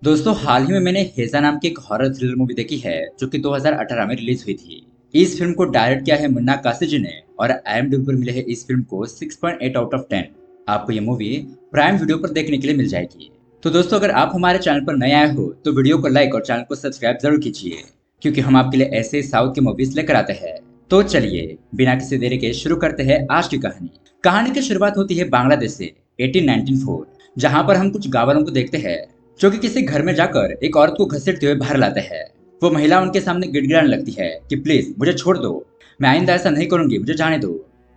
दोस्तों हाल ही में मैंने हेजा नाम की एक हॉरर थ्रिलर मूवी देखी है जो कि 2018 में रिलीज हुई थी। इस फिल्म को डायरेक्ट किया है मुन्ना कासी जी ने और IMDb पर मिले है इस फिल्म को 6.8 आउट ऑफ 10। आपको ये मूवी प्राइम वीडियो पर देखने के लिए मिल जाएगी। तो दोस्तों अगर आप हमारे चैनल पर नए आए हो तो वीडियो को लाइक और चैनल को सब्सक्राइब जरूर कीजिए, क्योंकि हम आपके लिए ऐसे साउथ की मूवीज लेकर आते हैं। तो चलिए बिना किसी देरी के शुरू करते हैं आज की कहानी। कहानी की शुरुआत होती है बांग्लादेश से 1894, जहां पर हम कुछ गाँव वालों को देखते हैं जो कि किसी घर में जाकर एक औरत को घसीटते हुए बाहर लाते हैं। वो महिला उनके सामने गिड़गिड़ाने लगती है कि प्लीज मुझे छोड़ दो, मैं आइंदा ऐसा नहीं करूंगी, मुझे जाने दो।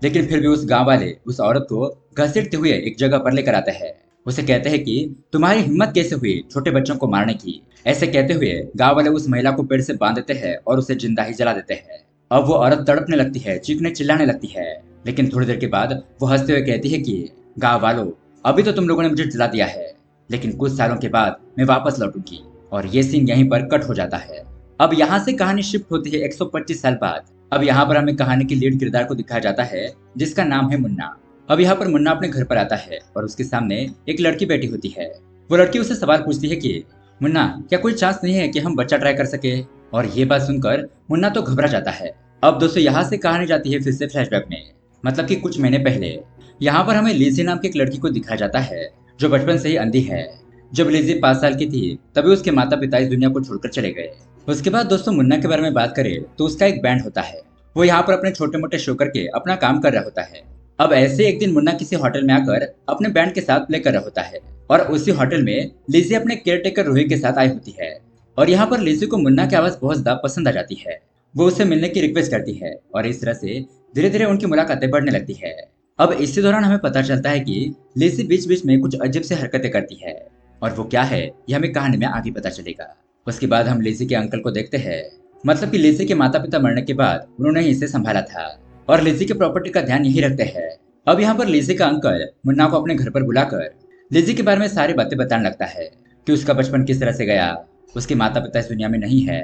लेकिन फिर भी उस गांव वाले उस औरत को घसीटते हुए एक जगह पर लेकर आते हैं। उसे कहते हैं कि तुम्हारी हिम्मत कैसे हुई छोटे बच्चों को मारने की। ऐसे कहते हुए गांव वाले उस महिला को पेड़ से बांध देते हैं और उसे जिंदा ही जला देते हैं। अब वो औरत तड़पने लगती है, चीखने चिल्लाने लगती है। लेकिन थोड़ी देर के बाद वो हंसते हुए कहती है कि गांव वालों, अभी तो तुम लोगों ने मुझे जला दिया है, लेकिन कुछ सालों के बाद मैं वापस लौटूंगी। और ये सीन यहीं पर कट हो जाता है। अब यहाँ से कहानी शिफ्ट होती है 125 साल बाद। अब यहाँ पर हमें कहानी के लीड किरदार को दिखाया जाता है जिसका नाम है मुन्ना। अब यहाँ पर मुन्ना अपने घर पर आता है और उसके सामने एक लड़की बैठी होती है। वो लड़की उससे सवाल पूछती है कि मुन्ना, क्या कोई चांस नहीं है कि हम बच्चा ट्राई कर सके। और ये बात सुनकर मुन्ना तो घबरा जाता है। अब दोस्तों यहाँ से कहानी जाती है फिर से फ्लैशबैक में, मतलब कि कुछ महीने पहले। यहाँ पर हमें लिजी नाम की एक लड़की को दिखाया जाता है जो बचपन से ही अंधी है। जब लिजी 5 साल की थी तभी उसके माता पिता इस दुनिया को छोड़कर चले गए। उसके बाद दोस्तों मुन्ना के बारे में बात करें तो उसका एक बैंड होता है। वो यहाँ पर अपने छोटे मोटे शो करके अपना काम कर रहा होता है। अब ऐसे एक दिन मुन्ना किसी होटल में आकर अपने बैंड के साथ प्ले कर रहा होता है और उसी होटल में लिजी अपने केयर टेकर रूही के साथ आई होती है। और यहाँ पर लिजी को मुन्ना की आवाज बहुत ज्यादा पसंद आ जाती है। वो उससे मिलने की रिक्वेस्ट करती है और इस तरह से धीरे धीरे उनकी मुलाकातें बढ़ने लगती है। अब इसी दौरान हमें पता चलता है कि लिजी बीच बीच में कुछ अजीब से हरकतें करती है, और वो क्या है ये हमें कहानी में आगे पता चलेगा। उसके बाद हम लिजी के अंकल को देखते हैं, मतलब कि लिजी के माता पिता मरने के बाद उन्होंने ही इसे संभाला था और लिजी के प्रॉपर्टी का ध्यान यही रखते हैं। अब यहाँ पर लिजी का अंकल मुन्ना को अपने घर पर बुलाकर लिजी के बारे में सारी बातें बताने लगता है कि उसका बचपन किस तरह से गया, उसके माता पिता इस दुनिया में नहीं है,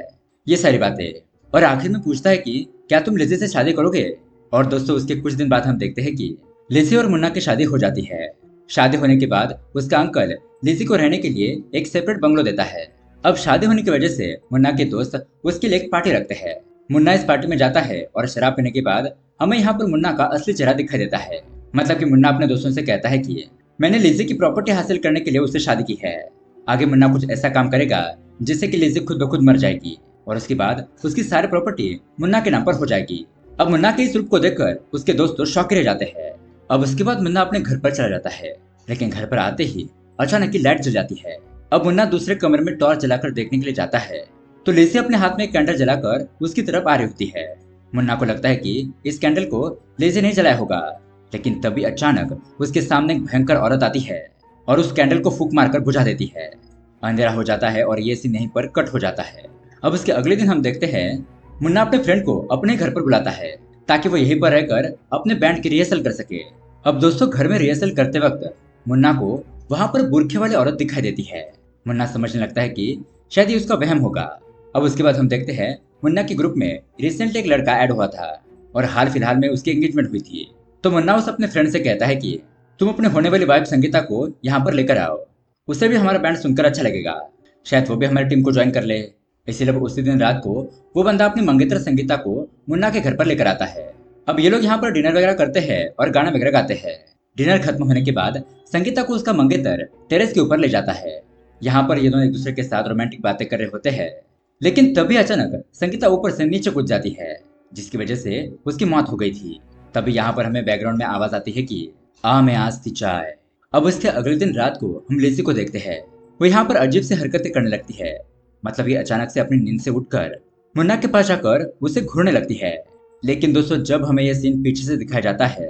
ये सारी बातें। और आखिर में पूछता है कि क्या तुम लिजी से शादी करोगे। और दोस्तों उसके कुछ दिन बाद हम देखते हैं कि लिजी और मुन्ना की शादी हो जाती है। शादी होने के बाद उसका अंकल लिजी को रहने के लिए एक सेपरेट बंगलो देता है। अब शादी होने की वजह से मुन्ना के दोस्त उसके लिए एक पार्टी रखते हैं। मुन्ना इस पार्टी में जाता है और शराब पीने के बाद हमें यहाँ पर मुन्ना का असली चेहरा दिखाई देता है। मतलब कि मुन्ना अपने दोस्तों से कहता है कि मैंने लिजी की प्रॉपर्टी हासिल करने के लिए उससे शादी की है। आगे मुन्ना कुछ ऐसा काम करेगा जिससे कि लिजी खुद ब खुद मर जाएगी और उसके बाद उसकी सारी प्रॉपर्टी मुन्ना के नाम पर हो जाएगी। अब मुन्ना के इस रूप को देखकर उसके दोस्त तो शॉक रह जाते हैं। अब उसके बाद मुन्ना अपने घर पर चला जाता है, लेकिन घर पर आते ही अचानक ही लाइट जल जाती है। अब मुन्ना दूसरे कमरे में टॉर्च जलाकर देखने के लिए जाता है तो लिजी अपने हाथ में एक कैंडल जलाकर उसकी तरफ आ रही होती है। मुन्ना को लगता है कि इस कैंडल को लिजी नहीं जलाया होगा, लेकिन तभी अचानक उसके सामने एक भयंकर औरत आती है और उस कैंडल को फूंक मारकर बुझा देती है। अंधेरा हो जाता है और ये सीन यहीं पर कट हो जाता है। अब उसके अगले दिन हम देखते हैं मुन्ना अपने फ्रेंड को अपने घर पर बुलाता है ताकि वो यहीं पर रहकर अपने बैंड की रिहर्सल कर सके। अब दोस्तों घर में रिहर्सल करते वक्त मुन्ना को वहां पर बुरखे वाली औरत दिखाई देती है। मुन्ना समझने लगता है कि शायद ये उसका वहम होगा। अब उसके बाद हम देखते हैं मुन्ना के ग्रुप में रिसेंटली एक लड़का ऐड हुआ था और हाल फिलहाल में उसकी एंगेजमेंट हुई थी। तो मुन्ना उस अपने फ्रेंड से कहता है कि तुम अपने होने वाली वाइफ संगीता को यहाँ पर लेकर आओ, उसे भी हमारा बैंड सुनकर अच्छा लगेगा, शायद वो भी हमारी टीम को ज्वाइन कर ले। इसीलिए उसी दिन रात को वो बंदा अपनी मंगेतर संगीता को मुन्ना के घर पर लेकर आता है। अब ये लोग यहाँ पर डिनर वगैरह करते हैं और गाना वगैरह गाते हैं। डिनर खत्म होने के बाद संगीता को उसका मंगेतर टेरेस के ऊपर ले जाता है। यहाँ पर ये दोनों एक दूसरे के साथ रोमांटिक बातें कर रहे होते हैं, लेकिन तभी अचानक संगीता ऊपर से नीचे कूद जाती है जिसकी वजह से उसकी मौत हो गई थी। तभी यहाँ पर हमें बैकग्राउंड में आवाज आती है कि आ मैं आज थी चाय। अब उसके अगले दिन रात को हम लेसी को देखते हैं। वो यहाँ पर अजीब से हरकतें करने लगती है, मतलब ये अचानक से अपनी नींद से उठकर मुन्ना के पास जाकर उसे घूरने लगती है। लेकिन दोस्तों जब हमें यह सीन पीछे से दिखाया जाता है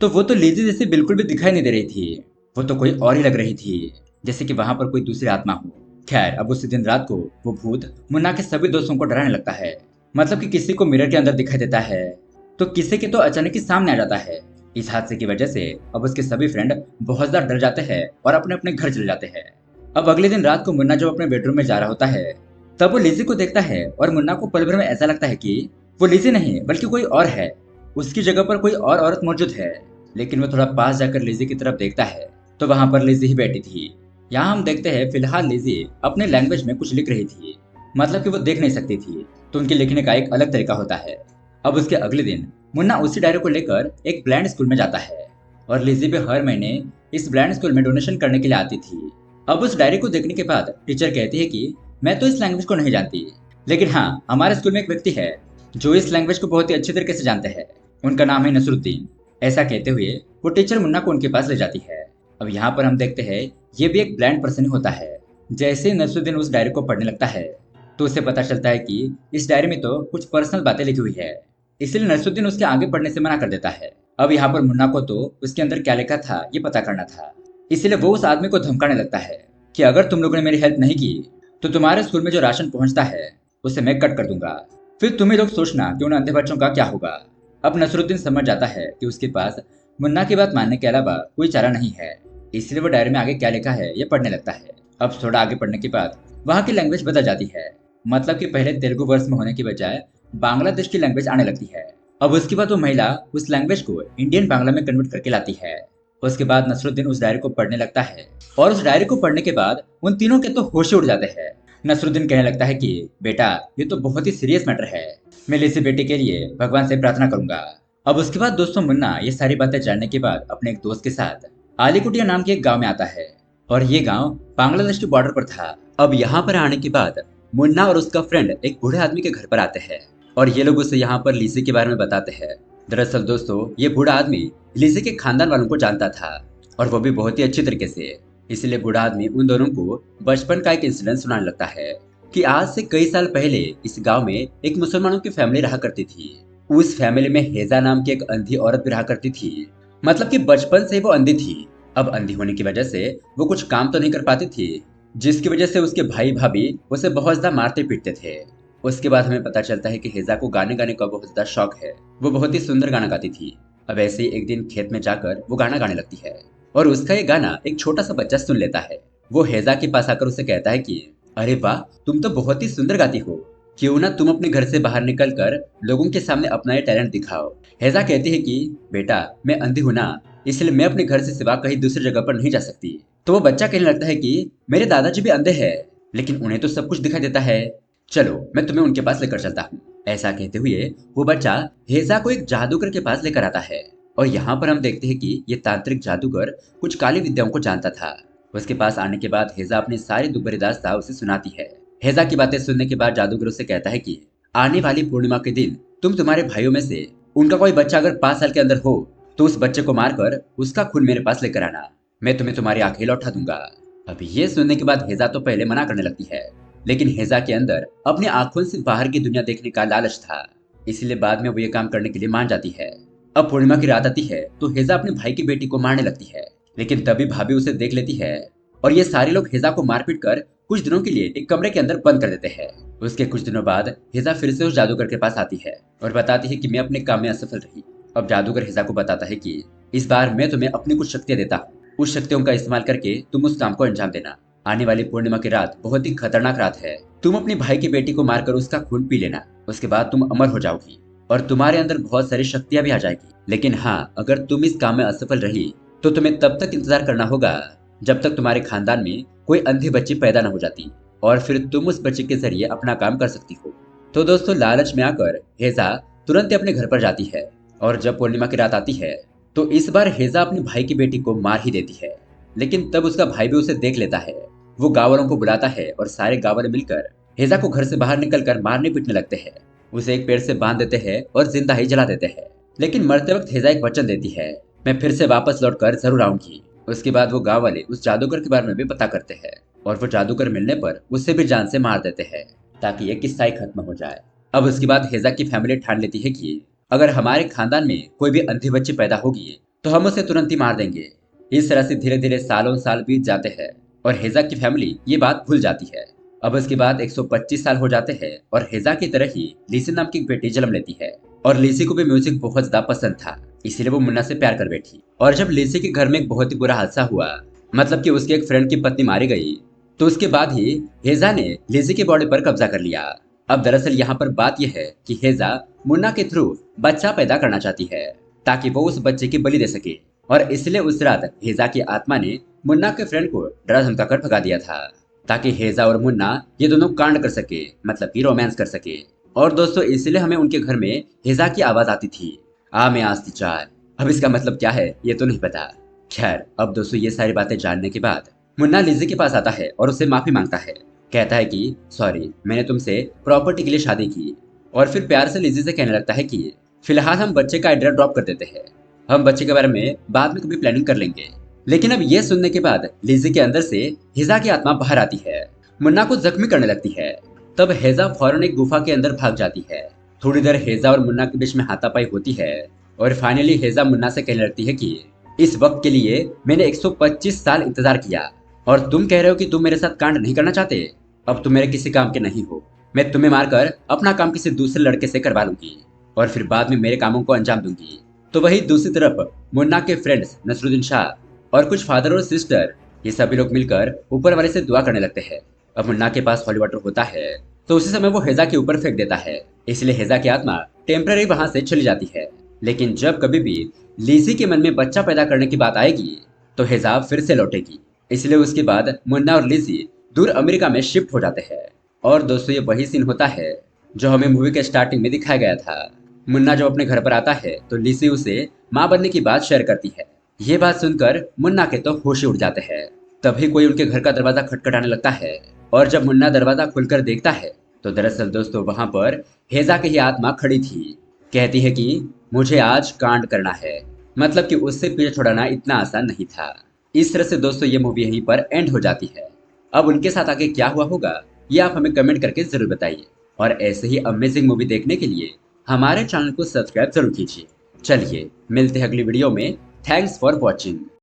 तो वो तो लिजी जैसे बिल्कुल भी दिखाई नहीं दे रही थी, वो तो कोई और ही लग रही थी, जैसे कि वहां पर कोई दूसरी आत्मा हो। खैर अब उसी दिन रात को वो भूत मुन्ना के सभी दोस्तों को डराने लगता है। मतलब कि किसी को मिरर के अंदर दिखाई देता है तो किसी के तो अचानक ही सामने आ जाता है। इस हादसे की वजह से अब उसके सभी फ्रेंड बहुत ज्यादा डर जाते हैं और अपने अपने घर चले जाते हैं। अब अगले दिन रात को मुन्ना जब अपने बेडरूम में जा रहा होता है तब वो लिजी को देखता है और मुन्ना को पल भर में ऐसा लगता है कि वो लिजी नहीं बल्कि कोई और है, उसकी जगह पर कोई और औरत मौजूद है। लेकिन वो थोड़ा पास जाकर लिजी की तरफ देखता है तो वहां पर लिजी ही बैठी थी। यहाँ हम देखते हैं फिलहाल लिजी अपने लैंग्वेज में कुछ लिख रही थी, मतलब कि वो देख नहीं सकती थी, तो उनके लिखने का एक अलग तरीका होता है। अब उसके अगले दिन मुन्ना उसी डायरी को लेकर एक ब्लाइंड स्कूल में जाता है और लिजी भी हर महीने इस ब्लाइंड स्कूल में डोनेशन करने के लिए आती थी। अब उस डायरी को देखने के बाद टीचर कहती है कि मैं तो इस लैंग्वेज को नहीं जानती, लेकिन हाँ, हमारे स्कूल में एक व्यक्ति है जो इस लैंग्वेज को बहुत ही अच्छे तरीके से जानते हैं। उनका नाम है नसरुद्दीन। ऐसा कहते हुए वो टीचर मुन्ना को उनके पास ले जाती है। अब यहाँ पर हम देखते हैं ये भी एक ब्लाइंड पर्सन ही होता है। जैसे ही नसरुद्दीन उस डायरी को पढ़ने लगता है तो उसे पता चलता है कि इस डायरी में तो कुछ पर्सनल बातें लिखी हुई है, इसलिए नसरुद्दीन उसके आगे पढ़ने से मना कर देता है। अब यहाँ पर मुन्ना को तो उसके अंदर क्या लिखा था ये पता करना था, इसलिए वो उस आदमी को धमकाने लगता है कि अगर तुम लोगों ने मेरी हेल्प नहीं की तो तुम्हारे स्कूल में जो राशन पहुंचता है उसे मैं कट कर दूंगा, फिर तुम्हें लोग सोचना कि उन अंधे बच्चों का क्या होगा। अब नसरुद्दीन समझ जाता है कि उसके पास मुन्ना की बात मानने के अलावा कोई चारा नहीं है, इसलिए वो डायरी में आगे क्या लिखा है ये पढ़ने लगता है। अब थोड़ा आगे पढ़ने के बाद वहाँ की लैंग्वेज बदल जाती है, मतलब कि पहले तेलुगु वर्ष में होने की बजाय बांग्लादेश की लैंग्वेज आने लगती है। अब उसके बाद वो महिला उस लैंग्वेज को इंडियन बांग्ला में कन्वर्ट करके लाती है। उसके बाद नसरुद्दीन उस डायरी को पढ़ने लगता है और उस डायरी को पढ़ने के बाद उन तीनों के तो होश उड़ जाते हैं। नसरुद्दीन कहने लगता है कि बेटा, ये तो बहुत ही सीरियस मैटर है, मैं लिसी बेटे के लिए भगवान से प्रार्थना करूंगा। अब उसके बाद दोस्तों मुन्ना ये सारी बातें जानने के बाद अपने एक दोस्त के साथ आलीकुटिया नाम के एक गांव में आता है और ये गांव बांग्लादेश के बॉर्डर पर था। अब यहाँ पर आने के बाद मुन्ना और उसका फ्रेंड एक बूढ़े आदमी के घर पर आते हैं और ये लोग उसे यहाँ पर लिसी के बारे में बताते हैं। दरअसल दोस्तों ये बूढ़ा आदमी लिसी के खानदान वालों को जानता था और वो भी बहुत ही अच्छी तरीके से, इसलिए बूढ़ा आदमी उन दोनों को बचपन का एक इंसिडेंट सुनाने लगता है कि आज से कई साल पहले इस गांव में एक मुसलमानों की फैमिली रहा करती थी। उस फैमिली में हेजा नाम की एक अंधी औरत भी रहा करती थी, मतलब कि बचपन से वो अंधी थी। अब अंधी होने की वजह से वो कुछ काम तो नहीं कर पाती थी, जिसकी वजह से उसके भाई भाभी उसे बहुत ज्यादा मारते पीटते थे। उसके बाद हमें पता चलता है कि हेजा को गाने गाने का बहुत ज्यादा शौक है, वो बहुत ही सुंदर गाना गाती थी। अब ऐसे ही एक दिन खेत में जाकर वो गाना गाने लगती है और उसका ये गाना एक छोटा सा बच्चा सुन लेता है। वो हेजा के पास आकर उसे कहता है कि अरे वाह, तुम तो बहुत ही सुंदर गाती हो, क्यों ना तुम अपने घर से बाहर निकल कर लोगों के सामने अपना ये टैलेंट दिखाओ। हेजा कहती है कि बेटा, मैं अंधी हूं ना, इसलिए मैं अपने घर से सिवा कहीं दूसरी जगह पर नहीं जा सकती। तो वो बच्चा कहने लगता है कि मेरे दादाजी भी अंधे हैं, लेकिन उन्हें तो सब कुछ दिखाई देता है, चलो मैं तुम्हें उनके पास लेकर चलता हूँ। ऐसा कहते हुए वो बच्चा हेजा को एक जादूगर के पास लेकर आता है और यहाँ पर हम देखते हैं कि ये तांत्रिक जादूगर कुछ काली विद्याओं को जानता था। उसके पास आने के बाद हेजा अपनी सारी दुख भरी दास्तां उसे सुनाती है। हेजा की बातें सुनने के बाद जादूगर उसे कहता है कि आने वाली पूर्णिमा के दिन तुम तुम्हारे भाइयों में से उनका कोई बच्चा अगर 5 साल के अंदर हो तो उस बच्चे को मारकर उसका खून मेरे पास लेकर आना, मैं तुम्हें तुम्हारी आंखें लौटा दूंगा। अभी ये सुनने के बाद हेजा तो पहले मना करने लगती है, लेकिन हेजा के अंदर अपनी आंखों से बाहर की दुनिया देखने का लालच था, इसलिए बाद में वो ये काम करने के लिए मान जाती है। अब पूर्णिमा की रात आती है तो हेजा अपने भाई की बेटी को मारने लगती है, लेकिन तभी भाभी उसे देख लेती है और ये सारे लोग हेजा को मारपीट कर कुछ दिनों के लिए एक कमरे के अंदर बंद कर देते हैं। उसके कुछ दिनों बाद हेजा फिर से उस जादूगर के पास आती है और बताती है कि मैं अपने काम में असफल रही। अब जादूगर हेजा को बताता है कि इस बार मैं तुम्हें अपनी कुछ शक्तियां देता हूँ, उस शक्तियों का इस्तेमाल करके तुम उस काम को अंजाम देना। आने वाली पूर्णिमा की रात बहुत ही खतरनाक रात है, तुम अपने भाई की बेटी को मारकर उसका खून पी लेना, उसके बाद तुम अमर हो जाओगी और तुम्हारे अंदर बहुत सारी शक्तियां भी आ जाएगी। लेकिन हाँ, अगर तुम इस काम में असफल रही तो तुम्हें तब तक इंतजार करना होगा जब तक तुम्हारे खानदान में कोई अंधी बच्ची पैदा न हो जाती, और फिर तुम उस बच्चे के जरिए अपना काम कर सकती हो। तो दोस्तों लालच में आकर हेजा तुरंत ही अपने घर पर जाती है और जब पूर्णिमा की रात आती है तो इस बार हेजा अपने भाई की बेटी को मार ही देती है, लेकिन तब उसका भाई भी उसे देख लेता है। वो गाँव वालों को बुलाता है और सारे गाँव वाले मिलकर हेजा को घर से बाहर निकलकर मारने पीटने लगते हैं। उसे एक पेड़ से बांध देते हैं और जिंदा ही जला देते हैं, लेकिन मरते वक्त हेजा एक वचन देती है, मैं फिर से वापस लौटकर जरूर आऊंगी। उसके बाद वो गाँव वाले उस जादूगर के बारे में भी पता करते हैं और वो जादूगर मिलने पर उसे भी जान से मार देते हैं ताकि ये किस्सा ही खत्म हो जाए। अब उसके बाद हेजा की फैमिली ठान लेती है कि अगर हमारे खानदान में कोई भी अंधी बच्ची पैदा होगी तो हम उसे तुरंत ही मार देंगे। इस तरह से धीरे धीरे सालों साल बीत जाते हैं और हेजा की फैमिली ये बात भूल जाती है। अब उसके बाद 125 साल हो जाते हैं और हेजा की तरह ही लिसी नाम की एक बेटी जन्म लेती है और लिसी को भी म्यूजिक बहुत ज्यादा पसंद था, इसीलिए वो मुन्ना से प्यार कर बैठी। और जब लिसी के घर में एक बहुत ही बुरा हादसा हुआ, मतलब कि उसके एक फ्रेंड की पत्नी मारी गई, तो उसके बाद ही हेजा ने लिसी की बॉडी पर कब्जा कर लिया। अब दरअसल यहाँ पर बात यह है कि हेजा मुन्ना के थ्रू बच्चा पैदा करना चाहती है ताकि वो उस बच्चे की बलि दे सके। और इसलिए उस रात हेजा की आत्मा ने मुन्ना के फ्रेंड को डरा धमका कर भगा दिया था, ताकि हेजा और मुन्ना ये दोनों कांड कर सके, मतलब कि रोमांस कर सके। और दोस्तों इसलिए हमें उनके घर में हेजा की आवाज आती थी, आ मैं आस्ती चार। अब इसका मतलब क्या है ये तो नहीं पता। खैर, अब दोस्तों ये सारी बातें जानने के बाद मुन्ना लिज़ी के पास आता है और उससे माफी मांगता है। कहता है कि सॉरी, मैंने तुमसे प्रॉपर्टी के लिए शादी की। और फिर प्यार से लिज़ी से कहने लगता है कि फिलहाल हम बच्चे का एड्रेस ड्रॉप कर देते हैं, हम बच्चे के बारे में बाद में कभी प्लानिंग कर लेंगे। लेकिन अब ये सुनने के बाद लिज़ी के अंदर से हिजा की आत्मा बाहर आती है, मुन्ना को जख्मी करने लगती है। तब हेजा फौरन एक गुफा के अंदर भाग जाती है। थोड़ी देर हेजा और मुन्ना के बीच में हाथापाई होती है और फाइनली हेजा मुन्ना से कहने लगती है कि इस वक्त के लिए मैंने 125 साल इंतजार किया और तुम कह रहे हो कि तुम मेरे साथ कांड नहीं करना चाहते। अब तुम मेरे किसी काम के नहीं हो, मैं तुम्हें मारकर अपना काम किसी दूसरे लड़के से करवा लूंगी और फिर बाद में मेरे कामों को अंजाम दूंगी। तो वही दूसरी तरफ मुन्ना के फ्रेंड्स नसरुद्दीन शाह और कुछ फादर और सिस्टर, ये सभी लोग मिलकर ऊपर वाले से दुआ करने लगते हैं। अब मुन्ना के पास हॉली वाटर होता है तो उसी समय वो हेजा के ऊपर फेंक देता है, इसलिए हेजा की आत्मा टेम्पररी वहां से चली जाती है। लेकिन जब कभी भी लीजी के मन में बच्चा पैदा करने की बात आएगी तो हेजा फिर से लौटेगी, इसलिए उसके बाद मुन्ना और लीजी दूर अमेरिका में शिफ्ट हो जाते हैं। और दोस्तों ये वही सीन होता है जो हमें मूवी के स्टार्टिंग में दिखाया गया था। मुन्ना जब अपने घर पर आता है तो लीजी उसे माँ बनने की बात शेयर करती है। ये बात सुनकर मुन्ना के तो होश ही उड़ जाते हैं। तभी कोई उनके घर का दरवाजा खटखटाने लगता है और जब मुन्ना दरवाजा खोलकर देखता है तो दरअसल दोस्तों वहां पर हेजा की ही आत्मा खड़ी थी। कहती है कि मुझे आज कांड करना है, मतलब कि उससे पीछे छुड़ाना इतना आसान नहीं था। इस तरह से दोस्तों ये मूवी यहीं पर एंड हो जाती है। अब उनके साथ आगे क्या हुआ होगा ये आप हमें कमेंट करके जरूर बताइए और ऐसे ही अमेजिंग मूवी देखने के लिए हमारे चैनल को सब्सक्राइब जरूर कीजिए। चलिए मिलते हैं अगली वीडियो में। Thanks for watching.